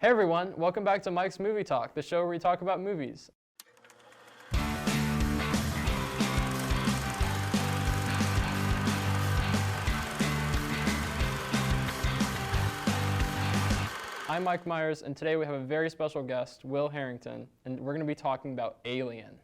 Hey everyone, welcome back to Mike's Movie Talk, the show where we talk about movies. I'm Mike Myers, and today we have a very special guest, Will Herrington, and we're going to be talking about Alien.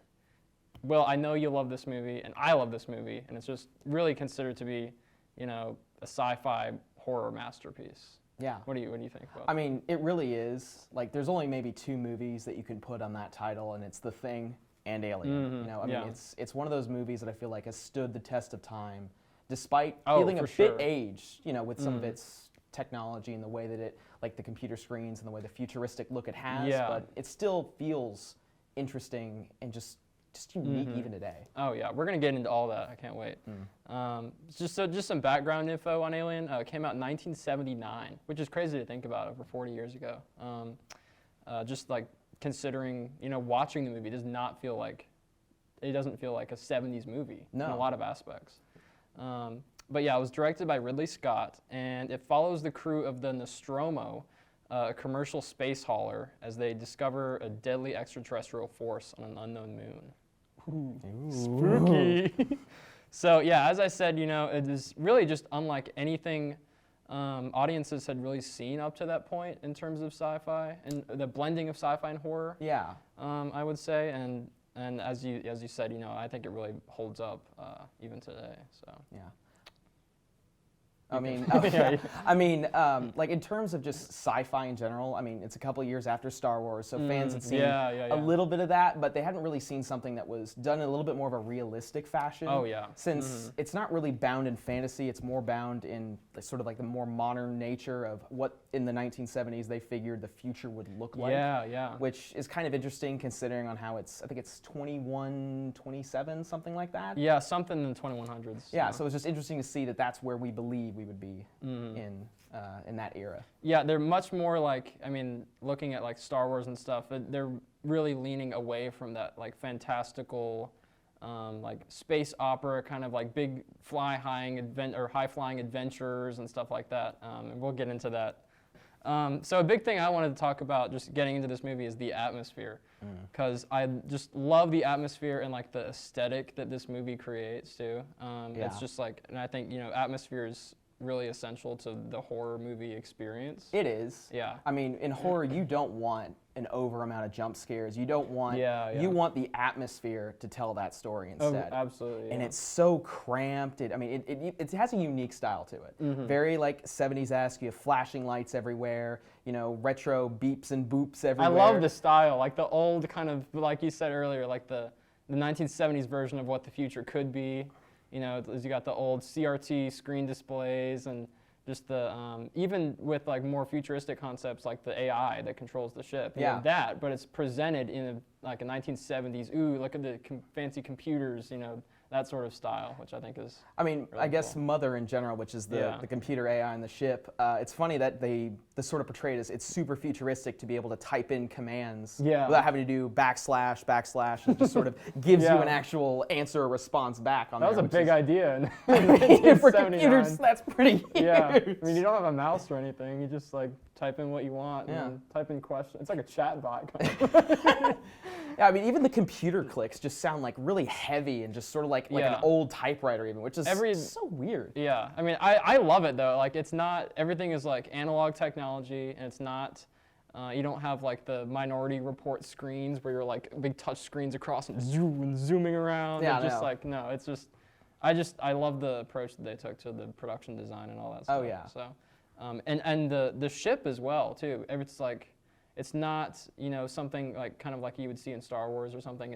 Will, I know you love this movie, and I love this movie, and it's just really considered to be, a sci-fi horror masterpiece. Yeah. What do you think about I mean, it really is. Like, there's only maybe two movies that you can put on that title, and it's The Thing and Alien. Mm-hmm. I mean, Yeah. it's one of those movies that I feel like has stood the test of time, despite Oh, feeling a for bit sure. aged, with some of its technology and the way that it, like the computer screens and the way the futuristic look it has. Yeah. But it still feels interesting and just unique even today. Oh yeah, we're gonna get into all that. I can't wait. Just some background info on Alien. It came out in 1979, which is crazy to think about, over 40 years ago. Just like considering, watching the movie doesn't feel like a 70s movie in a lot of aspects. But yeah, it was directed by Ridley Scott, and it follows the crew of the Nostromo, a commercial space hauler, as they discover a deadly extraterrestrial force on an unknown moon. Ooh. Spooky. So yeah, as I said, it is really just unlike anything audiences had really seen up to that point in terms of sci-fi and the blending of sci-fi and horror. Yeah. I would say, and as you said, I think it really holds up even today. So Yeah. I mean, like in terms of just sci-fi in general, I mean, it's a couple of years after Star Wars, so fans had seen a little bit of that, but they hadn't really seen something that was done in a little bit more of a realistic fashion. Oh yeah. Since it's not really bound in fantasy, it's more bound in sort of like the more modern nature of what in the 1970s they figured the future would look like. Yeah, yeah. Which is kind of interesting considering on how I think it's 21, 27, something like that. Yeah, something in the 2100s. Yeah, so it's just interesting to see that that's where we believe we would be in that era. Yeah, they're much more like, looking at like Star Wars and stuff, they're really leaning away from that like fantastical, like space opera kind of like big high-flying adventures and stuff like that. And we'll get into that. So a big thing I wanted to talk about just getting into this movie is the atmosphere, because I just love the atmosphere and like the aesthetic that this movie creates too. It's just like, and I think, atmosphere is really essential to the horror movie experience. It is. Yeah. I mean, in horror, you don't want an over amount of jump scares. You don't want. You want the atmosphere to tell that story instead. Oh, absolutely. And it's so cramped. It has a unique style to it. Very like 70s-esque. You have flashing lights everywhere. Retro beeps and boops everywhere. I love the style, like the old kind of, like you said earlier, like the 1970s version of what the future could be. You got the old CRT screen displays and just the, even with like more futuristic concepts like the AI that controls the ship. You have that, but it's presented in a 1970s, ooh, look at the fancy computers, that sort of style, which I think is really I guess cool. Mother in general, which is the computer AI in the ship, it's funny that they sort of portrayed as it's super futuristic to be able to type in commands without having to do // and just sort of gives you an actual answer or response back on that was a big idea in for 1979. computers, that's pretty huge. Yeah, you don't have a mouse or anything. You just like type in what you want and type in questions. It's like a chat bot. Yeah, even the computer clicks just sound like really heavy and just sort of like an old typewriter even, which is so weird. Yeah, I love it though. Like it's not, everything is like analog technology, and it's not, you don't have like the Minority Report screens where you're like big touch screens across and zooming around. Yeah, it's just like, no, it's just, I love the approach that they took to the production design and all that stuff. Oh yeah. So, and the ship as well too. It's like, it's not, something like kind of like you would see in Star Wars or something.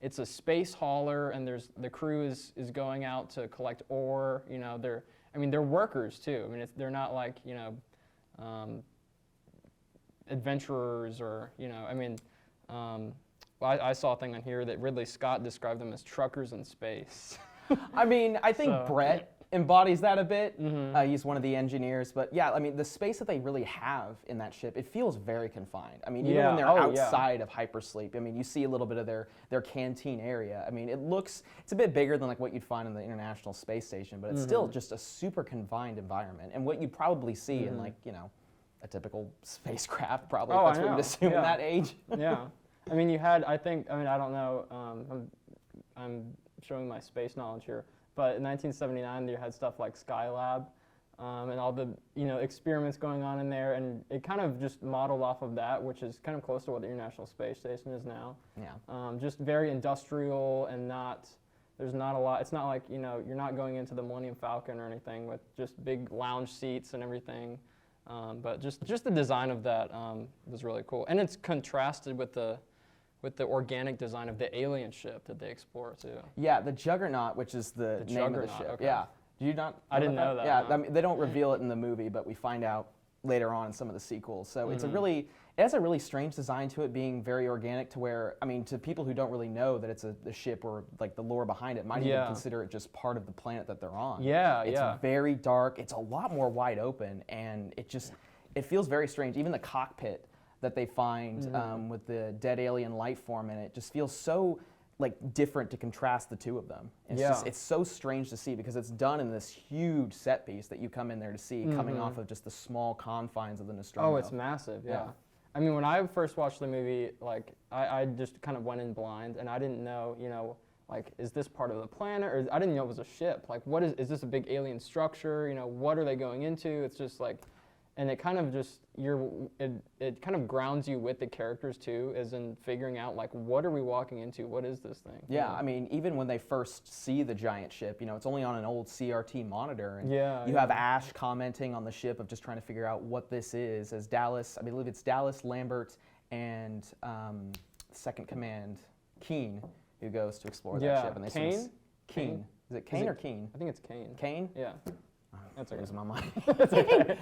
It's a space hauler, and the crew is going out to collect ore. They're workers too. They're not like adventurers or I saw a thing on here that Ridley Scott described them as truckers in space. I think Brett embodies that a bit. He's one of the engineers, but yeah, the space that they really have in that ship, it feels very confined. Even when they're outside of hypersleep, you see a little bit of their canteen area. It's a bit bigger than like what you'd find in the International Space Station, but it's still just a super confined environment, and what you'd probably see in like a typical spacecraft, probably. Oh, That's what we'd assume in that age. Yeah. I mean, you had, I don't know, I'm showing my space knowledge here, but in 1979, you had stuff like Skylab, and all the, experiments going on in there, and it kind of just modeled off of that, which is kind of close to what the International Space Station is now. Yeah. Just very industrial and there's not a lot, it's not like, you're not going into the Millennium Falcon or anything with just big lounge seats and everything. But just the design of that was really cool. And it's contrasted with the organic design of the alien ship that they explore too. Yeah, the Juggernaut, which is the name of the ship. Okay. Yeah. Do you not? I didn't know that. Yeah, no. I mean, they don't reveal it in the movie, but we find out later on in some of the sequels. So it has a really strange design to it, being very organic, to where, I mean, to people who don't really know that it's a ship or like the lore behind it, might even consider it just part of the planet that they're on. Yeah, it's very dark. It's a lot more wide open, and it feels very strange. Even the cockpit that they find with the dead alien life form in it just feels so different to contrast the two of them. It's so strange to see, because it's done in this huge set piece that you come in there to see, coming off of just the small confines of the Nostromo. Oh, it's massive, yeah. I mean, when I first watched the movie, I just kind of went in blind, and I didn't know, is this part of the planet, or I didn't know it was a ship. Like, what is this a big alien structure? What are they going into? It's just like, and it kind of just, it kind of grounds you with the characters too, as in figuring out, what are we walking into? What is this thing? Yeah, I mean, even when they first see the giant ship, it's only on an old CRT monitor, and you have Ash commenting on the ship of just trying to figure out what this is, as Dallas, I believe it's Dallas, Lambert, and Second Command, Keen, who goes to explore that ship. And they Kane? Keen. Is it Kane or Keen? I think it's Kane. Kane? Yeah. That's okay. My mind. That's okay.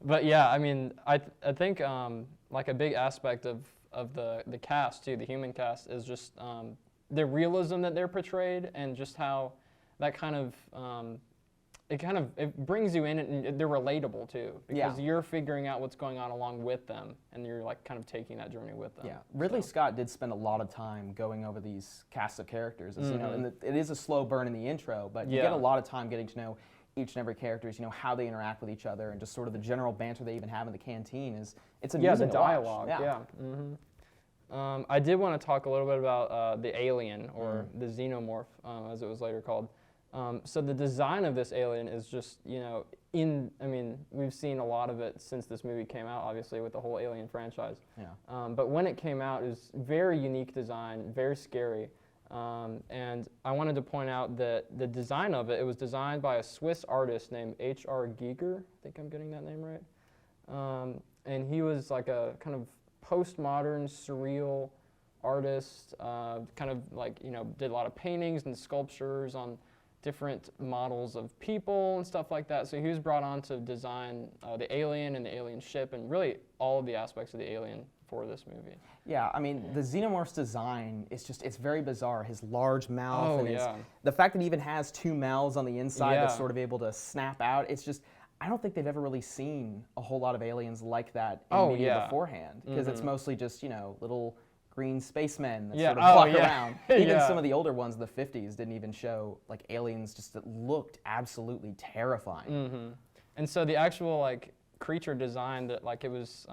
But yeah, I mean, I think a big aspect of the cast too, the human cast, is just the realism that they're portrayed, and just how that kind of it brings you in, and they're relatable too, because you're figuring out what's going on along with them, and you're kind of taking that journey with them. Yeah, Ridley Scott did spend a lot of time going over these cast of characters, as and it is a slow burn in the intro, but you get a lot of time getting to know each and every characters, how they interact with each other, and just sort of the general banter they even have in the canteen it's amusing the dialogue. To watch. Yeah. Mm-hmm. I did want to talk a little bit about the alien, or the xenomorph, as it was later called. So the design of this alien is just, we've seen a lot of it since this movie came out, obviously, with the whole Alien franchise. Yeah. But when it came out, it was very unique design, very scary. And I wanted to point out that the design of it was designed by a Swiss artist named H.R. Giger. I think I'm getting that name right. And he was like a kind of postmodern, surreal artist, kind of did a lot of paintings and sculptures on different models of people and stuff like that. So he was brought on to design the alien and the alien ship, and really all of the aspects of the alien for this movie. Yeah, I mean, the xenomorph's design is it's very bizarre. His large mouth, the fact that he even has two mouths on the inside that's sort of able to snap out, it's just, I don't think they've ever really seen a whole lot of aliens like that in media beforehand, because it's mostly just, little green spacemen that sort of walk around. Even some of the older ones in the 50s didn't even show aliens just that looked absolutely terrifying. And so the actual creature design, that it was,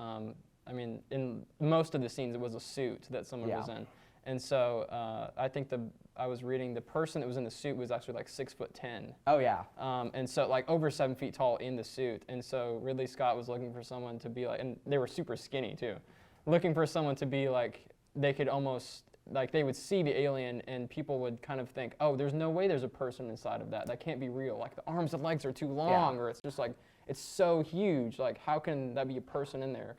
in most of the scenes, it was a suit that someone was in. And so I think I was reading the person that was in the suit was actually 6'10". Oh yeah. And so over 7 feet tall in the suit. And so Ridley Scott was looking for someone to be and they were super skinny too, looking for someone to be they could almost, they would see the alien, and people would kind of think, oh, there's no way there's a person inside of that. That can't be real. The arms and legs are too long, or it's just it's so huge. How can that be a person in there?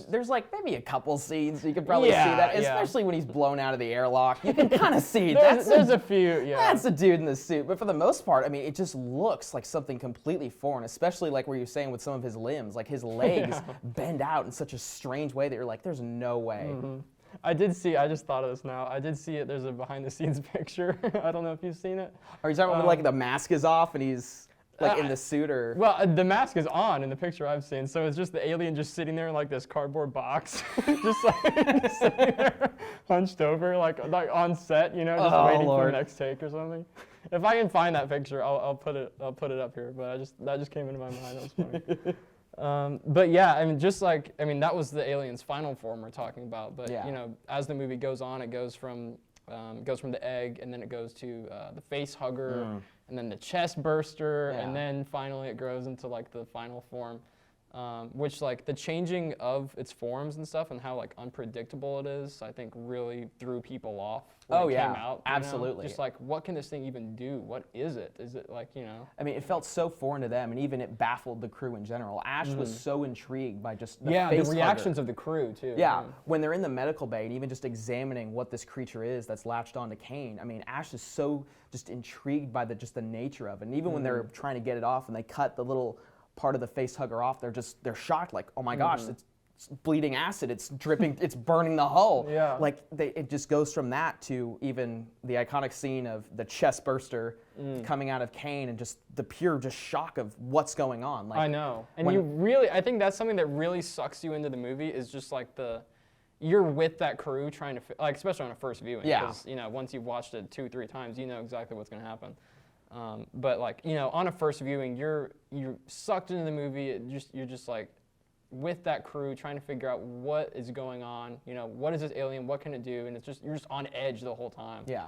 There's maybe a couple scenes you could probably see that, especially when he's blown out of the airlock. You can kind of see there's a few. Yeah, that's the dude in the suit. But for the most part, it just looks like something completely foreign. Especially where you're saying with some of his limbs, his legs bend out in such a strange way that you're there's no way. Mm-hmm. I just thought of this now. I did see it. There's a behind the scenes picture. I don't know if you've seen it. Are you talking about when the mask is off and he's in the suit, or? Well, the mask is on in the picture I've seen, so it's just the alien just sitting there in this cardboard box, just sitting there, hunched over, on set, just waiting for the next take or something. If I can find that picture, I'll put it up here. But that just came into my mind. That was funny. But yeah, I mean, that was the alien's final form we're talking about. But Yeah. you know, as the movie goes on, it goes from the egg, and then it goes to the face hugger, and then the chest burster, and then finally it grows into like the final form. Which like the changing of its forms and stuff and how like unpredictable it is, I think really threw people off when it came out. Absolutely. Just like, what can this thing even do? What is it? Is it like, you know? I mean, it felt so foreign to them, and even it baffled the crew in general. Ash was so intrigued by just the face the reactions of the crew too. Yeah, when they're in the medical bay and even just examining what this creature is that's latched onto Kane. I mean, Ash is so just intrigued by the nature of it. And even when they're trying to get it off and they cut the little part of the face hugger off, they're shocked, like, oh my gosh, it's bleeding acid, it's dripping, it's burning the hull. Yeah. Like it just goes from that to even the iconic scene of the chest burster coming out of Kane and just the pure just shock of what's going on. Like, I know, and I think that's something that really sucks you into the movie is just like you're with that crew trying to like, especially on a first viewing. Yeah. Because you know, once you've watched it 2-3 times, you know exactly what's going to happen. But like, you know, on a first viewing, you're sucked into the movie. You're just like with that crew trying to figure out what is going on. You know, what is this alien? What can it do? And you're just on edge the whole time. Yeah.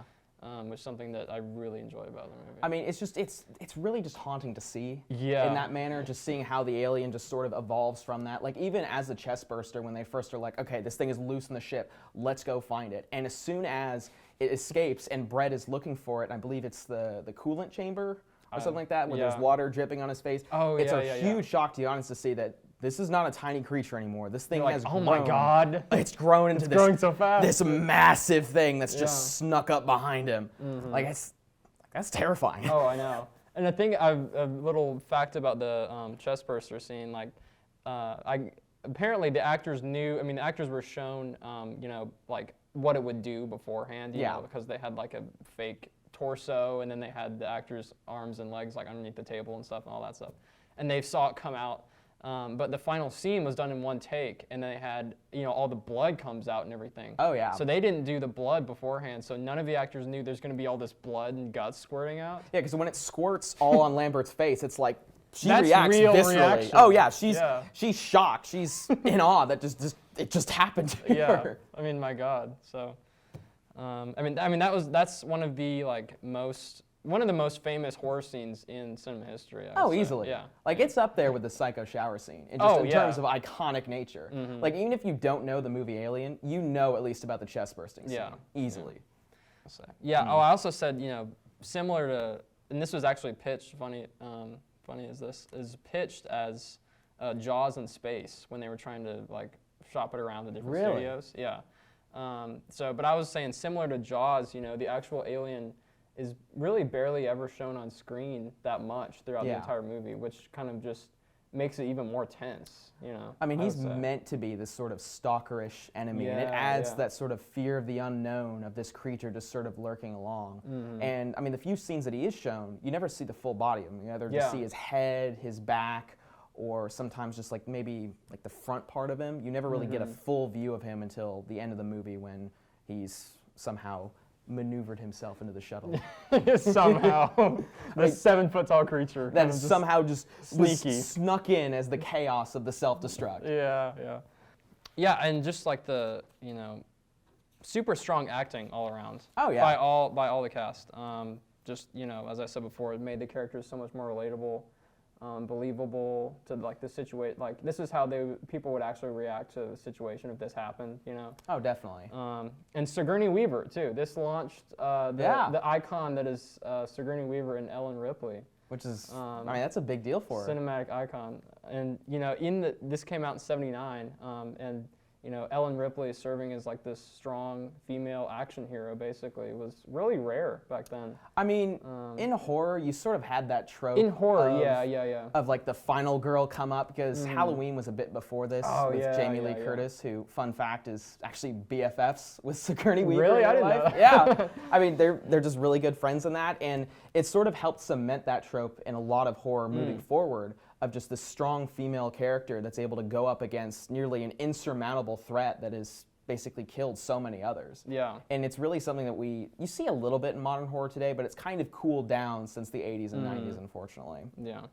Which is something that I really enjoy about the movie. I mean, it's really just haunting to see. Yeah. In that manner, just seeing how the alien just sort of evolves from that. Like even as a chest burster, when they first are like, okay, this thing is loose in the ship, let's go find it. And as soon as it escapes and Brett is looking for it, and I believe it's the coolant chamber or something like that, where there's water dripping on his face. Oh, it's a huge shock to the audience to see that this is not a tiny creature anymore. This thing has grown. Oh my God. It's grown into growing so fast. This massive thing that's just snuck up behind him. Like that's terrifying. Oh, I know. And I think a little fact about the chest burster scene, like apparently the actors knew. I mean, the actors were shown, you know, like what it would do beforehand. You know, because they had like a fake torso, and then they had the actors' arms and legs like underneath the table and stuff and all that stuff, and they saw it come out. But the final scene was done in one take, and they had, you know, all the blood comes out and everything. Oh, yeah. So they didn't do the blood beforehand, so none of the actors knew there's going to be all this blood and guts squirting out. Yeah, because when it squirts all on Lambert's face, it's like she That's reacts real viscerally. reaction. Oh yeah, she's shocked. She's in awe that it just happened to her. I mean, my God. So, I mean that's one of the most famous horror scenes in cinema history. I would say. Easily. Yeah. Like it's up there with the Psycho shower scene. In terms of iconic nature. Like even if you don't know the movie Alien, you know at least about the chest bursting scene. Easily. Yeah. Oh, I also said, you know, similar to, and this was actually pitched. Funny as this is pitched as Jaws in space when they were trying to like shop it around the different studios. Yeah. But I was saying similar to Jaws, you know, the actual alien is really barely ever shown on screen that much throughout the entire movie, which kind of just makes it even more tense, you know. I mean, he's meant to be this sort of stalkerish enemy, and it adds that sort of fear of the unknown of this creature just sort of lurking along. And I mean, the few scenes that he is shown, you never see the full body of him. You either just see his head, his back, or sometimes just like maybe like the front part of him. You never really get a full view of him until the end of the movie when he's somehow maneuvered himself into the shuttle. Somehow. The 7-foot-tall creature. That somehow just sneaky. Snuck in as the chaos of the self-destruct. Yeah, and just like the, you know, super strong acting all around. Oh, yeah. By all the cast. Just, you know, as I said before, it made the characters so much more relatable. Believable to like the situation. Like this is how people would actually react to the situation if this happened, you know. Oh, definitely. And Sigourney Weaver too. This launched the icon that is Sigourney Weaver and Ellen Ripley, which is I mean that's a big deal for her. Cinematic icon. And you know, this came out in '79, and you know, Ellen Ripley serving as like this strong female action hero basically was really rare back then. I mean, in horror, you sort of had that trope. In horror, of like the final girl come up, because Halloween was a bit before this with Jamie Lee Curtis, who, fun fact, is actually BFFs with Sigourney Weaver. Really? I didn't know that. Yeah. I mean, they're just really good friends in that, and it sort of helped cement that trope in a lot of horror moving forward, of just this strong female character that's able to go up against nearly an insurmountable threat that has basically killed so many others. Yeah. And it's really something that you see a little bit in modern horror today, but it's kind of cooled down since the 80s and 90s, unfortunately. Yeah.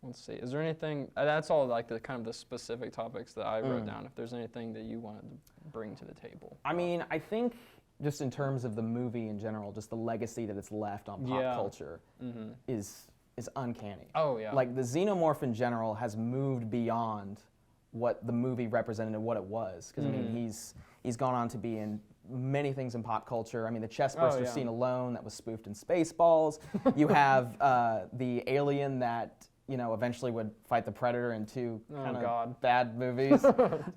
Let's see. Is there anything? That's all like the kind of the specific topics that I wrote down. If there's anything that you wanted to bring to the table. I mean, I think just in terms of the movie in general, just the legacy that it's left on pop culture is uncanny. Oh yeah. Like the xenomorph in general has moved beyond what the movie represented and what it was. Because I mean, he's gone on to be in many things in pop culture. I mean, the chestburster scene alone that was spoofed in Spaceballs. You have the alien that eventually would fight the Predator in two kind of bad movies.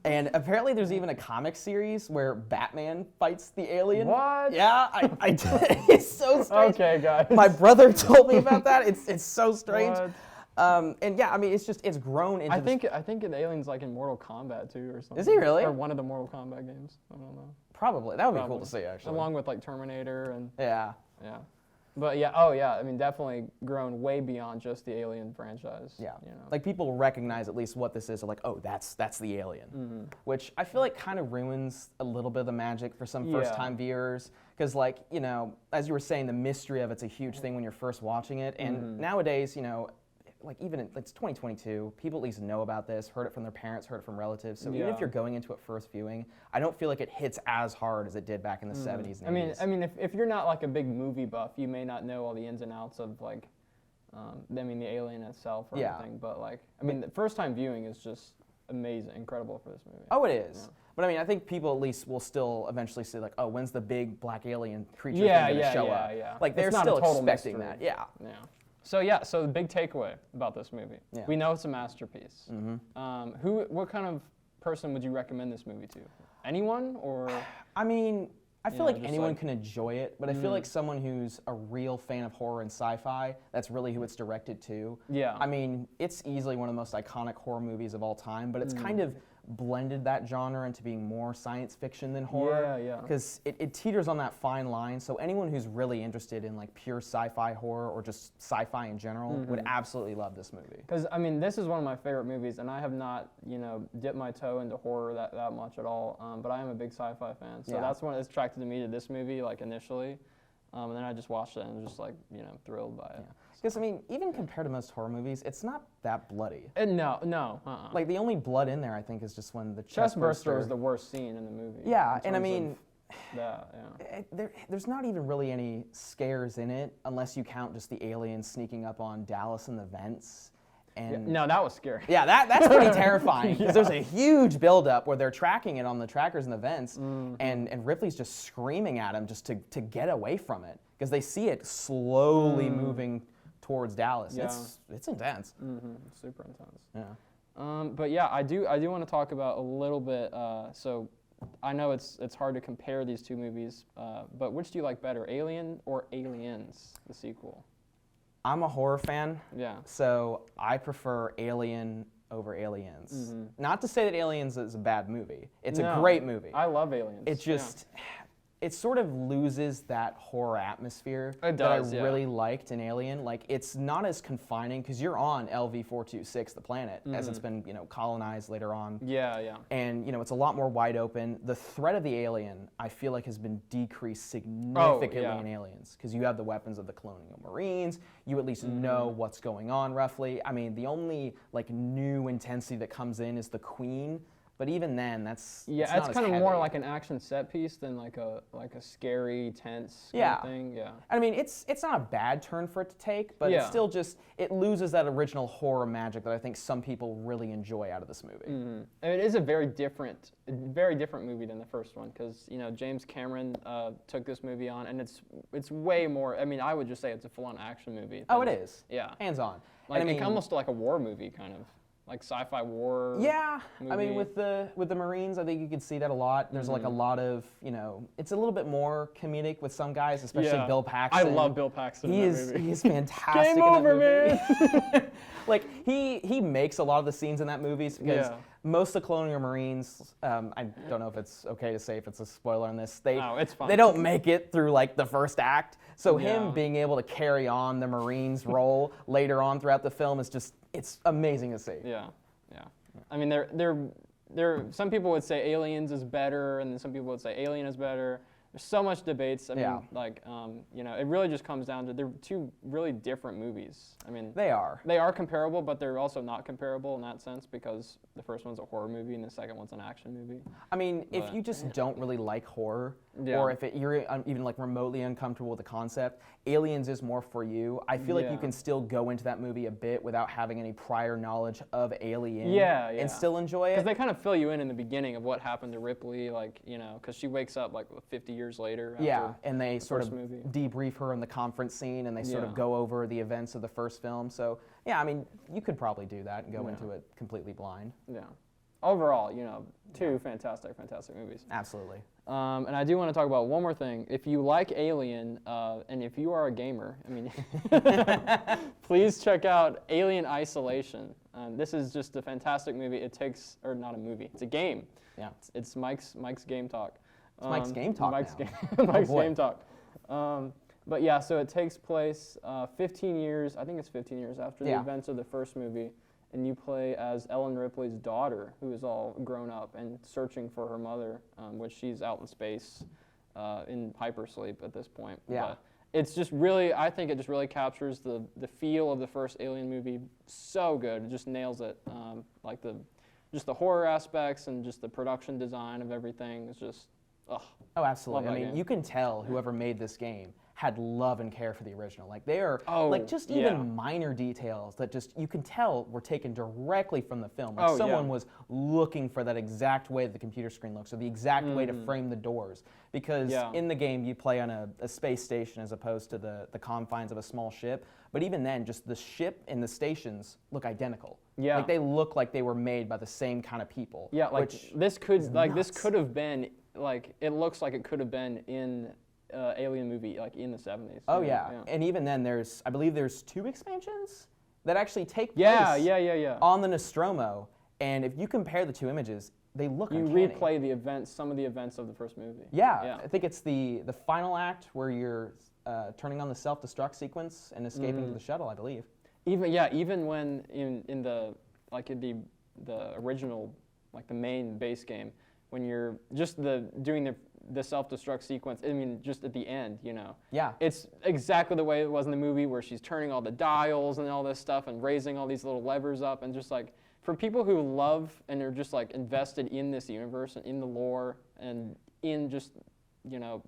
And apparently there's even a comic series where Batman fights the alien. What? Yeah, I did. It's so strange. Okay, guys. My brother told me about that. It's so strange. What? And yeah, I mean, it's grown into. I think the alien's like in Mortal Kombat too, or something. Is he really? Or one of the Mortal Kombat games. I don't know. Probably. That would be cool to see, actually. Along with like Terminator and. Yeah. Yeah. But yeah, I mean, definitely grown way beyond just the Alien franchise. Yeah. Like people recognize at least what this is. They're like, oh, that's the Alien, which I feel like kind of ruins a little bit of the magic for some first-time viewers. Because like as you were saying, the mystery of it's a huge thing when you're first watching it, and nowadays, like it's 2022, people at least know about this, heard it from their parents, heard it from relatives. So even if you're going into it first viewing, I don't feel like it hits as hard as it did back in the 70s and 80s. I mean, if you're not like a big movie buff, you may not know all the ins and outs of like, the alien itself or anything. But like, I mean, the first time viewing is just amazing, incredible for this movie. Oh, it is. Yeah. But I mean, I think people at least will still eventually say like, oh, when's the big black alien creature going to show up? Yeah. Like they're still expecting that. Yeah. So the big takeaway about this movie, we know it's a masterpiece. What kind of person would you recommend this movie to? Anyone or? I mean, I feel like anyone can enjoy it, but I feel like someone who's a real fan of horror and sci-fi, that's really who it's directed to. Yeah. I mean, it's easily one of the most iconic horror movies of all time, but it's kind of blended that genre into being more science fiction than horror. Yeah. Because it teeters on that fine line, so anyone who's really interested in like pure sci-fi horror or just sci-fi in general would absolutely love this movie. Because I mean, this is one of my favorite movies, and I have not, dipped my toe into horror that much at all, but I am a big sci-fi fan, so that's what attracted me to this movie, like initially. And then I just watched it and was just like, thrilled by it. Because, I mean, even compared to most horror movies, it's not that bloody. No. Like, the only blood in there, I think, is just when the chestburster is the worst scene in the movie. Yeah, and I mean, there's not even really any scares in it, unless you count just the alien sneaking up on Dallas in the vents. And no, that was scary. Yeah, that's pretty terrifying, because there's a huge buildup where they're tracking it on the trackers in the vents, and Ripley's just screaming at him just to get away from it, because they see it slowly moving towards Dallas. Yeah. It's intense. Super intense. Yeah. But yeah, I do want to talk about a little bit. So I know it's hard to compare these two movies, but which do you like better, Alien or Aliens, the sequel? I'm a horror fan. Yeah. So I prefer Alien over Aliens. Not to say that Aliens is a bad movie. It's a great movie. I love Aliens. It just it sort of loses that horror atmosphere that I really liked in Alien. Like, it's not as confining, because you're on LV-426, the planet, as it's been, colonized later on. Yeah. And, it's a lot more wide open. The threat of the alien, I feel like, has been decreased significantly in Aliens, because you have the weapons of the Colonial Marines. You at least know what's going on, roughly. I mean, the only, new intensity that comes in is the Queen. But even then, it's kind of more like an action set piece than like a scary, tense kind of thing. Yeah. I mean, it's not a bad turn for it to take, but it's still just, it loses that original horror magic that I think some people really enjoy out of this movie. And it is a very different movie than the first one, because James Cameron took this movie on, and it's way more. I mean, I would just say it's a full-on action movie. Oh, it is. Yeah. Hands on. Like, I mean, almost like a war movie, kind of. Like sci-fi war. Yeah, movie. I mean, with the Marines, I think you could see that a lot. There's like a lot of, it's a little bit more comedic with some guys, especially Bill Paxton. I love Bill Paxton. He's fantastic. Game over, man. Like he makes a lot of the scenes in that movie, because most of the Colonial Marines, I don't know if it's okay to say if it's a spoiler on this, it's fine. They don't make it through like the first act. So him being able to carry on the Marines role later on throughout the film is just, it's amazing to see. Yeah. I mean, some people would say Aliens is better, and then some people would say Alien is better. There's so much debates. I mean, like, it really just comes down to they're two really different movies. I mean, they are comparable, but they're also not comparable in that sense because the first one's a horror movie and the second one's an action movie. I mean, if you just don't really like horror, or if you're even like remotely uncomfortable with the concept, Aliens is more for you. I feel like you can still go into that movie a bit without having any prior knowledge of Alien, and still enjoy it. Because they kind of fill you in the beginning of what happened to Ripley, like, because she wakes up like 50 years later. And they sort of debrief her in the conference scene, and they sort of go over the events of the first film. So, I mean, you could probably do that and go into it completely blind. Yeah. Overall, two fantastic movies. Absolutely. And I do want to talk about one more thing. If you like Alien, and if you are a gamer, I mean, please check out Alien Isolation. This is just a fantastic movie. Not a movie, it's a game. Yeah. It's Mike's Game Talk. It's Mike's Game Talk Mike's Game Talk. But yeah, so it takes place 15 years, I think it's 15 years after the events of the first movie, and you play as Ellen Ripley's daughter, who is all grown up and searching for her mother, which she's out in space in hypersleep at this point. Yeah. But it's just really, I think it just really captures the feel of the first Alien movie so good. It just nails it. Like just the horror aspects and just the production design of everything is just, oh, absolutely. I mean, you can tell whoever made this game had love and care for the original. Like, they are, even minor details that just, you can tell were taken directly from the film. Like, someone was looking for that exact way that the computer screen looks, or the exact way to frame the doors. Because in the game, you play on a space station as opposed to the confines of a small ship. But even then, just the ship and the stations look identical. Yeah. Like, they look like they were made by the same kind of people. Yeah, like, this could have been, like, it looks like it could have been in Alien movie, like, in the 70s. Oh, yeah. And even then, I believe there's 2 expansions that actually take place on the Nostromo. And if you compare the 2 images, they look uncanny. You replay some of the events of the first movie. Yeah. I think it's the final act where you're turning on the self-destruct sequence and escaping to the shuttle, I believe. Even when in the original, like, the main base game, when you're just doing the self-destruct sequence, I mean, just at the end, Yeah. It's exactly the way it was in the movie, where she's turning all the dials and all this stuff and raising all these little levers up, and just, like, for people who love and are just, like, invested in this universe and in the lore and in just,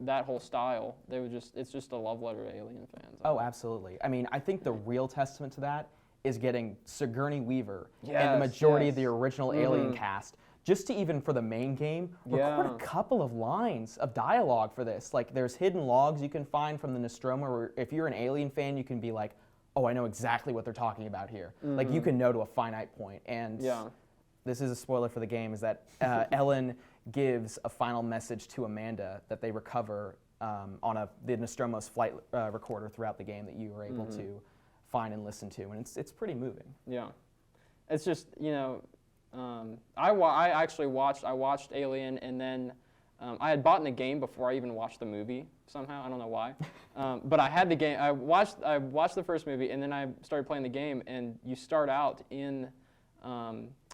that whole style, it's just a love letter to Alien fans. Oh, absolutely. I mean, I think the real testament to that is getting Sigourney Weaver and the majority of the original Alien cast, just to even for the main game, record a couple of lines of dialogue for this. Like, there's hidden logs you can find from the Nostromo, where if you're an Alien fan, you can be like, oh, I know exactly what they're talking about here. Like, you can know to a finite point. And this is a spoiler for the game, is that Ellen gives a final message to Amanda that they recover on the Nostromo's flight recorder throughout the game that you were able to find and listen to. And it's pretty moving. Yeah. It's just, I actually watched Alien, and then I had bought the game before I even watched the movie somehow. I don't know why. But I had the game. I watched the first movie, and then I started playing the game, and you start out in,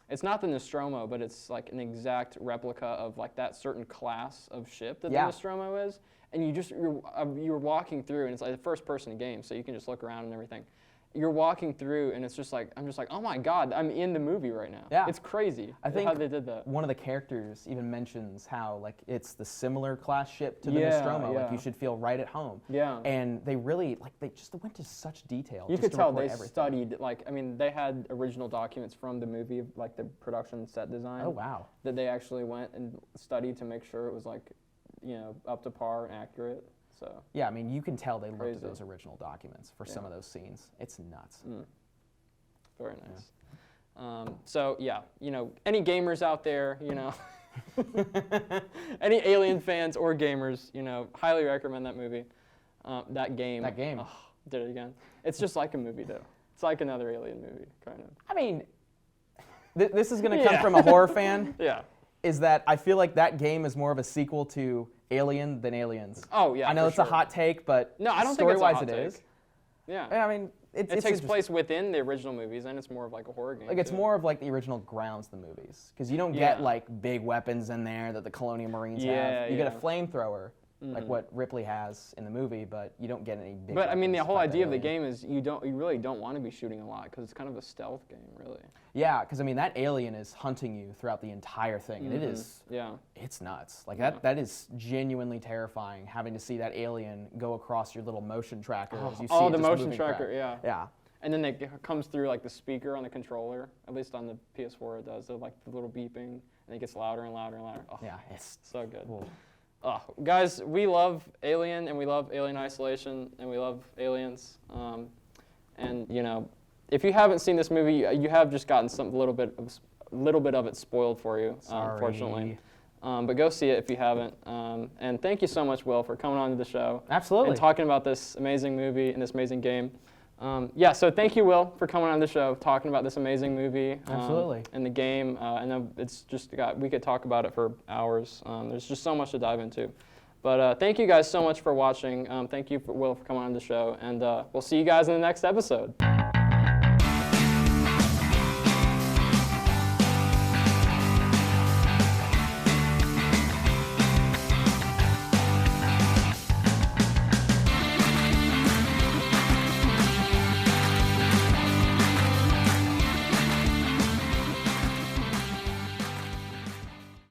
it's not the Nostromo, but it's like an exact replica of, like, that certain class of ship that the Nostromo is. And you're walking through, and it's like a first-person game, so you can just look around and everything. You're walking through, and it's just like, I'm just like, oh my God, I'm in the movie right now. Yeah. It's crazy I think how they did that. One of the characters even mentions how, like, it's the similar class ship to the Nostromo. Like, you should feel right at home. Yeah. And they really, like, they just went to such detail. You could tell they studied, like, I mean, they had original documents from the movie, like the production set design. Oh, wow. That they actually went and studied to make sure it was, like, up to par and accurate. So. Yeah, I mean, you can tell they looked at those original documents for some of those scenes. It's nuts. Very nice. Yeah. So, yeah, any gamers out there, any Alien fans or gamers, highly recommend that movie. That game. Oh, did it again. It's just like a movie, though. It's like another Alien movie, kind of. I mean, this is going to come from a horror fan. Yeah. Is that I feel like that game is more of a sequel to Alien than Aliens. Oh, yeah, I know it's a hot take, but no, I don't think it's a hot story-wise take. It is. Yeah. I mean, it takes place within the original movies, and it's more of like a horror game. Like, it's more of like the original grounds the movies, because you don't get like big weapons in there that the Colonial Marines have. You get a flamethrower like what Ripley has in the movie, but you don't get any big. But I mean, the whole idea of the game is you really don't want to be shooting a lot because it's kind of a stealth game, really. Yeah, because I mean that alien is hunting you throughout the entire thing, and it is. Yeah. It's nuts. Like that is genuinely terrifying. Having to see that alien go across your little motion tracker as you see Oh, it the just motion moving tracker, crap. yeah. Yeah. And then it comes through like the speaker on the controller. At least on the PS4 it does. Like the little beeping, and it gets louder and louder and louder. Oh, Yeah, it's so good. cool. Oh, guys, we love Alien, and we love Alien Isolation, and we love Aliens. And you know, if you haven't seen this movie, you have just gotten a little bit of it spoiled for you, unfortunately. But go see it if you haven't. And thank you so much, Will, for coming on to the show. Absolutely. And talking about this amazing movie and this amazing game. So thank you, Will, for coming on the show, talking about this amazing movie. Absolutely. And the we could talk about it for hours. There's just so much to dive into. But thank you guys so much for watching. Thank you, Will, for coming on the show. And we'll see you guys in the next episode.